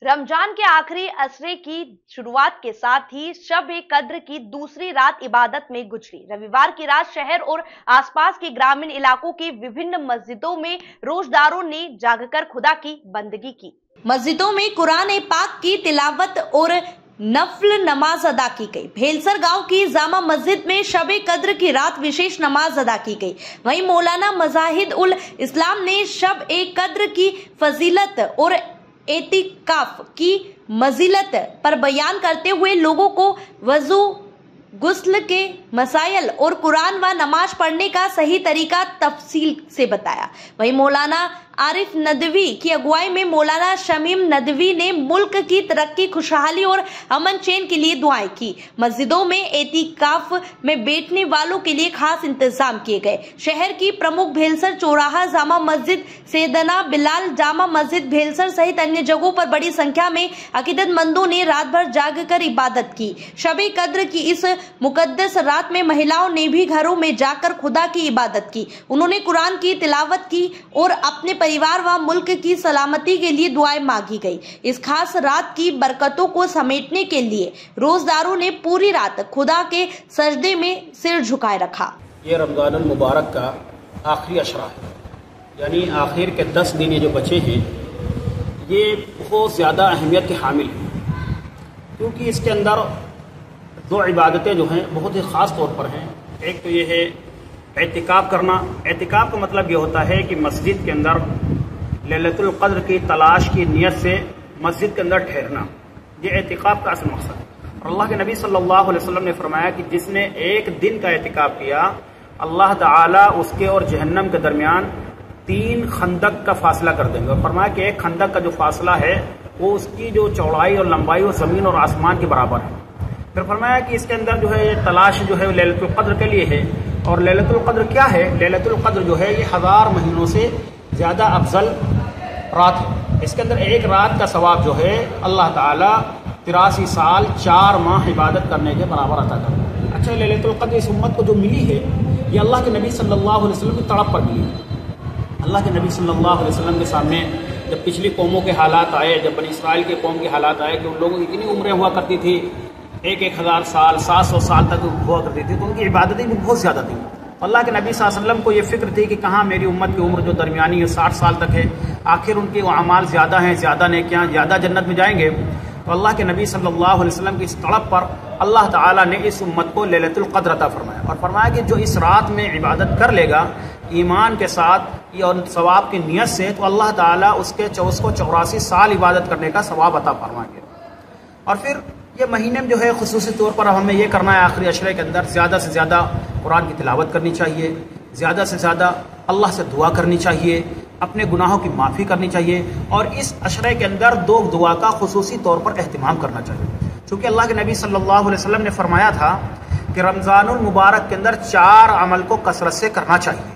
रमजान के आखिरी असरे की शुरुआत के साथ ही शब-ए-कद्र की दूसरी रात इबादत में गुजरी। रविवार की रात शहर और आसपास के ग्रामीण इलाकों की विभिन्न मस्जिदों में रोजदारों ने जागकर खुदा की बंदगी की। मस्जिदों में कुरान पाक की तिलावत और नफल नमाज अदा की गई। भेलसर गांव की जामा मस्जिद में शब-ए-कद्र की रात विशेष नमाज अदा की गई। वहीं मौलाना मजाहिद उल इस्लाम ने शब-ए-कद्र की फजीलत और एतिकाफ की मजीलत पर बयान करते हुए लोगों को वजू, गुस्ल के मसाइल और कुरान व नमाज पढ़ने का सही तरीका तफसील से बताया। वहीं मौलाना आरिफ नदवी की अगुवाई में मौलाना शमीम नदवी ने मुल्क की तरक्की, खुशहाली और अमन चैन के लिए दुआएं की। मस्जिदों में एतिकाफ में बैठने वालों के लिए खास इंतजाम किए गए। शहर की प्रमुख भेलसर चौराहा जामा मस्जिद, सैयदना बिलाल जामा मस्जिद भेलसर सहित अन्य जगहों पर बड़ी संख्या में अकीदतमंदों ने रात भर जागकर इबादत की। शब-ए-कद्र की इस मुकद्दस रात में महिलाओं ने भी घरों में जाकर खुदा की इबादत की। उन्होंने कुरान की तिलावत की और अपने परिवार व मुल्क की सलामती के लिए दुआएं मांगी गई। इस खास रात की बरकतों को समेटने के लिए रोजदारों ने पूरी रात खुदा के सजदे में सिर झुकाए रखा। ये रमजानुल मुबारक का आखिरी अशरा है, यानी आखिर के 10 दिन ये जो बचे हैं ये बहुत ज़्यादा अहमियत के हामिल हैं, क्योंकि इसके अंदर 2 इबादतें जो हैं बहुत ही ख़ास तौर पर हैं। एक तो ये है एतिकाफ करना। एतिकाफ का मतलब ये होता है कि मस्जिद के अंदर लैलतुल क़द्र की तलाश की नीयत से मस्जिद के अंदर ठहरना, ये एतिकाफ का असल मकसद है। और अल्लाह के नबी सल्लल्लाहु अलैहि वसल्लम ने फरमाया कि जिसने एक दिन का एतिकाफ किया, अल्लाह ताला उसके और जहन्नम के दरमियान 3 खंदक का फासला कर देंगे। और फरमाया कि एक खंदक का जो फासला है वो उसकी जो चौड़ाई और लंबाई वो ज़मीन और आसमान के बराबर है। फिर फरमाया कि इसके अंदर जो है ये तलाश जो है लैलतुल क़द्र के लिए है। और लैलतुल क़द्र क्या है? लैलतुल क़द्र जो है ये 1000 महीनों से ज़्यादा अफजल रात है। इसके अंदर एक रात का सवाब जो है अल्लाह ताला 83 साल 4 माह इबादत करने के बराबर अता करता है। अच्छा, लैलतुल क़द्र इस उम्मत को जो मिली है ये अल्लाह के नबी सल्लल्लाहु अलैहि वसल्लम की तड़प पर मिली है। अल्लाह के नबी सल्लल्लाहु अलैहि वसल्लम के सामने जब पिछली कौमों के हालात आए, जब बनी इसराइल के कौम के हालात आए कि उन लोगों की इतनी उम्रें हुआ करती थी, 1,000 साल 700 साल तक हुआ करती थी, तो उनकी इबादतें भी बहुत ज़्यादा थी। अल्लाह के नबी सल्लल्लाहु अलैहि वसल्लम को ये फिक्र थी कि कहाँ मेरी उम्मत की उम्र जो दरमियानी है 60 साल तक है, आखिर उनके अमाल ज़्यादा हैं, ज़्यादा नेकियां, ज़्यादा जन्नत में जाएंगे। तो अल्लाह के नबी सल्लल्लाहु अलैहि वसल्लम की इस तड़प पर अल्लाह ताला ने इस उम्मत को लैलतुल क़द्र अता फरमाया। और फरमाया कि जो इस रात में इबादत कर लेगा ईमान के साथ और सवाब की नीयत से, तो अल्लाह ताला उसको 84 साल इबादत करने का सवाब अता फरमाएंगे। और फिर ये महीने में जो है खुसूसी तौर पर हमें ये करना है, आखिरी अशरे के अंदर ज़्यादा से ज़्यादा कुरान की तिलावत करनी चाहिए, ज़्यादा से ज़्यादा अल्लाह से दुआ करनी चाहिए, अपने गुनाहों की माफ़ी करनी चाहिए। और इस अशरे के अंदर 2 दुआ का खुसूसी तौर पर अहतमाम करना चाहिए, क्योंकि अल्लाह के नबी सल्लल्लाहु अलैहि वसल्लम ने फरमाया था कि रमज़ानुल मुबारक के अंदर 4 अमल को कसरत से करना चाहिए।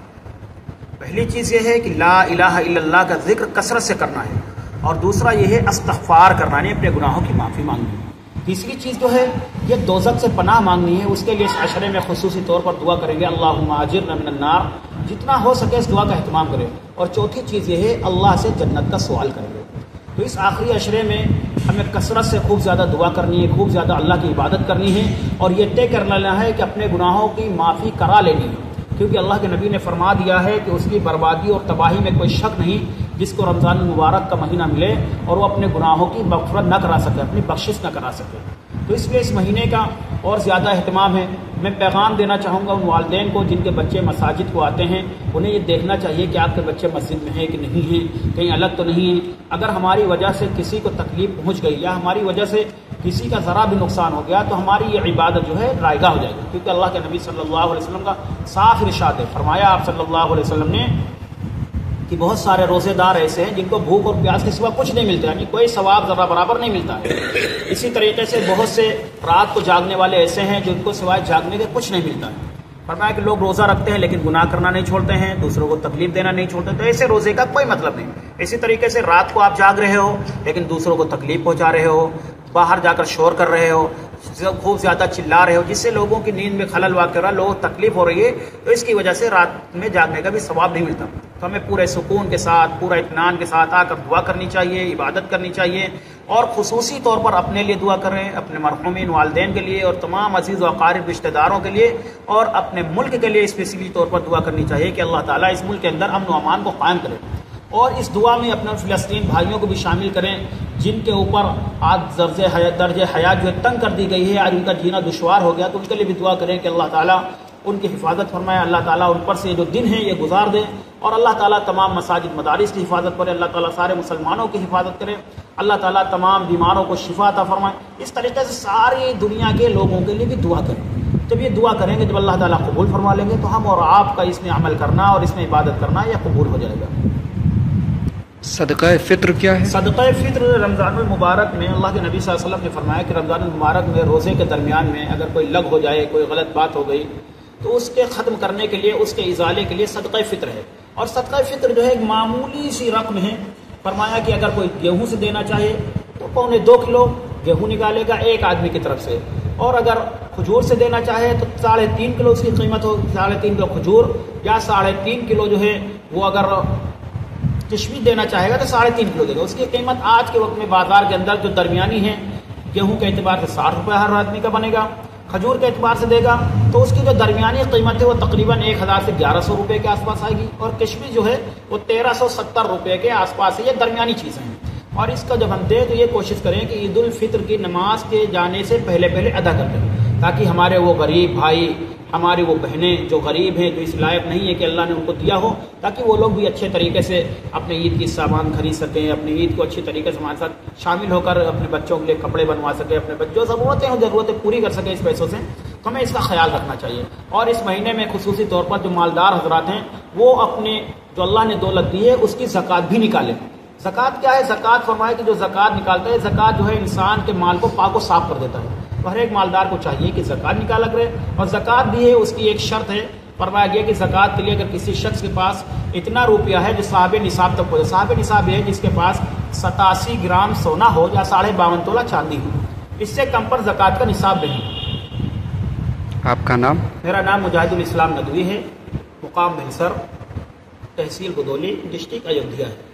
पहली चीज़ ये है कि ला इलाहा इल्लल्लाह का जिक्र कसरत से करना है, और दूसरा ये है इस्तिग़फ़ार करना है, अपने गुनाहों की माफ़ी मांगनी है। तीसरी चीज़ जो है ये दोज़ख से पनाह मांगनी है। उसके लिए इस अशरे में खुसूसी तौर पर दुआ करेंगे, अल्लाहुम्मा अजिरना मिनन नार, जितना हो सके इस दुआ का अहतमाम करें। और चौथी चीज़ ये है अल्लाह से जन्नत का सवाल करेंगे। तो इस आखिरी अशरे में हमें कसरत से खूब ज़्यादा दुआ करनी है, खूब ज़्यादा अल्लाह की इबादत करनी है, और ये तय कर लेना है कि अपने गुनाहों की माफ़ी करा लेनी है, क्योंकि अल्लाह के नबी ने फरमा दिया है कि उसकी बर्बादी और तबाही में कोई शक नहीं जिसको रमज़ान मुबारक का महीना मिले और वो अपने गुनाहों की मग़फ़िरत न करा सके, अपनी बख्शिश न करा सके। तो इसलिए इस महीने का और ज़्यादा अहतमाम है। मैं पैगाम देना चाहूँगा उन वालिदैन को जिनके बच्चे मसाजिद को आते हैं, उन्हें ये देखना चाहिए कि आपके बच्चे मस्जिद में हैं कि नहीं हैं, कहीं अलग तो नहीं हैं। अगर हमारी वजह से किसी को तकलीफ पहुँच गई या हमारी वजह से किसी का ज़रा भी नुकसान हो गया, तो हमारी ये इबादत जो है रायगा हो जाएगी, क्योंकि अल्लाह के नबी सल्लल्लाहु अलैहि वसल्लम का साफ इरशाद है। फरमाया आप सल्लल्लाहु अलैहि वसल्लम ने कि बहुत सारे रोज़ेदार ऐसे हैं जिनको भूख और प्यास के सिवा कुछ नहीं मिलता, यानी कोई सवाब ज़रा बराबर नहीं मिलता है। इसी तरीके से बहुत से रात को जागने वाले ऐसे हैं जिनको सिवाय जागने के कुछ नहीं मिलता है। फरमाया कि लोग रोज़ा रखते हैं लेकिन गुनाह करना नहीं छोड़ते हैं, दूसरों को तकलीफ देना नहीं छोड़ते, तो ऐसे रोज़े का कोई मतलब नहीं। इसी तरीके से रात को आप जाग रहे हो लेकिन दूसरों को तकलीफ पहुँचा रहे हो, बाहर जाकर शोर कर रहे हो, खूब ज़्यादा चिल्ला रहे हो, जिससे लोगों की नींद में खलल वाक़ हो रहा है, लोगों को तकलीफ हो रही है, तो इसकी वजह से रात में जागने का भी सवाब नहीं मिलता। तो हमें पूरे सुकून के साथ, पूरा इत्मीनान के साथ आकर दुआ करनी चाहिए, इबादत करनी चाहिए, اور خصوصی طور پر اپنے لیے دعا کریں، اپنے مرحومین والدین کے لیے اور تمام عزیز و اقارب رشتہ داروں کے لیے، اور اپنے ملک کے لیے اسپیشلی طور پر دعا کرنی چاہیے کہ اللہ تعالیٰ اس ملک کے اندر امن و امان کو قائم کرے۔ اور اس دعا میں اپنے فلسطین بھائیوں کو بھی شامل کریں جن کے اوپر آج درج حیات جو تنگ کر دی گئی ہے، آج ان کا جینا دشوار ہو گیا، تو ان کے لیے بھی دعا کریں کہ اللہ تعالیٰ ان کی حفاظت فرمائے، اللہ تعالیٰ ان پر سے جو دن ہیں یہ گزار دے، اور اللہ تعالیٰ تمام مساجد مدارس کی حفاظت کرے، اللہ تعالیٰ سارے مسلمانوں کی حفاظت کرے، اللہ تعالیٰ تمام بیماروں کو شفا عطا فرمائے۔ اس طریقے سے ساری دنیا کے لوگوں کے لیے بھی دعا کریں۔ جب یہ دعا کریں گے، جب اللہ تعالیٰ قبول فرما لیں گے، تو ہم اور آپ کا اس میں عمل کرنا اور اس میں عبادت کرنا یہ قبول ہو جائے گا۔ صدقہ فطر کیا ہے؟ صدقہ فطر رمضان المبارک میں اللہ کے نبی صلی اللہ علیہ وسلم نے فرمایا کہ رمضان المبارک میں روزے کے درمیان میں اگر کوئی لگ ہو جائے، کوئی غلط بات ہو گئی، تو اس کے ختم کرنے کے لیے، اس کے ازالے کے لیے صدقہ فطر ہے۔ اور صدقہ فطر جو ہے ایک معمولی سی رقم ہے۔ فرمایا کہ اگر کوئی گیہوں سے دینا چاہے تو 2.25 کلو گیہوں نکالے گا ایک آدمی کی طرف سے، اور اگر کھجور سے دینا چاہے تو 3.5 کلو اس کی قیمت ہو، 3.5 کلو کھجور، یا 3.5 کلو جو ہے وہ اگر کشمش دینا چاہے گا تو 3.5 کلو دے گا۔ اس کی قیمت آج کے وقت میں بازار کے اندر جو درمیانی ہے، گیہوں کے اعتبار سے 60 روپے ہر آدمی کا بنے گا، کھجور کے اعتبار سے دے گا تو اس کی جو درمیانی قیمت ہے وہ تقریباً 1000 سے 1100 روپے کے آس پاس آئے گی، اور کشمش جو ہے وہ 1370 روپے کے آس پاس ہے۔ یہ درمیانی چیزیں ہیں، اور اس کا جب ہم دیں تو یہ کوشش کریں کہ عید الفطر کی نماز کے جانے سے پہلے ادا کر لیں، تاکہ ہمارے وہ غریب بھائی، ہماری وہ بہنیں جو غریب ہیں، جو اس لائق نہیں ہے کہ اللہ نے ان کو دیا ہو، تاکہ وہ لوگ بھی اچھے طریقے سے اپنے عید کی سامان خرید سکیں، اپنی عید کو اچھی طریقے سے ہمارے ساتھ شامل ہو کر اپنے بچوں کے لیے کپڑے بنوا سکیں، اپنے جو ضرورتیں پوری کر سکیں اس پیسوں سے۔ تو ہمیں اس کا خیال رکھنا چاہیے، اور اس مہینے میں خصوصی طور پر جو مالدار حضرات ہیں وہ اپنے جو اللہ نے دولت دی ہے اس کی زکوٰۃ بھی نکالیں۔ زکوٰۃ کیا ہے؟ زکوٰۃ فرمائے کہ جو زکوٰۃ نکالتا ہے، زکوٰۃ جو ہے انسان کے مال کو پاک و صاف کر دیتا ہے، تو ہر ایک مالدار کو چاہیے کہ زکوٰۃ نکالا کرے۔ اور زکوٰۃ بھی ہے، اس کی ایک شرط ہے، فرمایا گیا کہ زکوٰۃ کے لیے اگر کسی شخص کے پاس اتنا روپیہ ہے جو صاحب نصاب تک ہو جائے، صاحب نصاب ہے جس کے پاس 87 گرام سونا ہو یا 52.5 تولہ چاندی ہو، اس سے کم پر زکوٰۃ کا نصاب نہیں۔ آپ کا نام؟ میرا نام مجاہد الاسلام ندوی ہے، مقام بھنسر، تحصیل گدولی، ڈسٹرکٹ ایودھیا ہے۔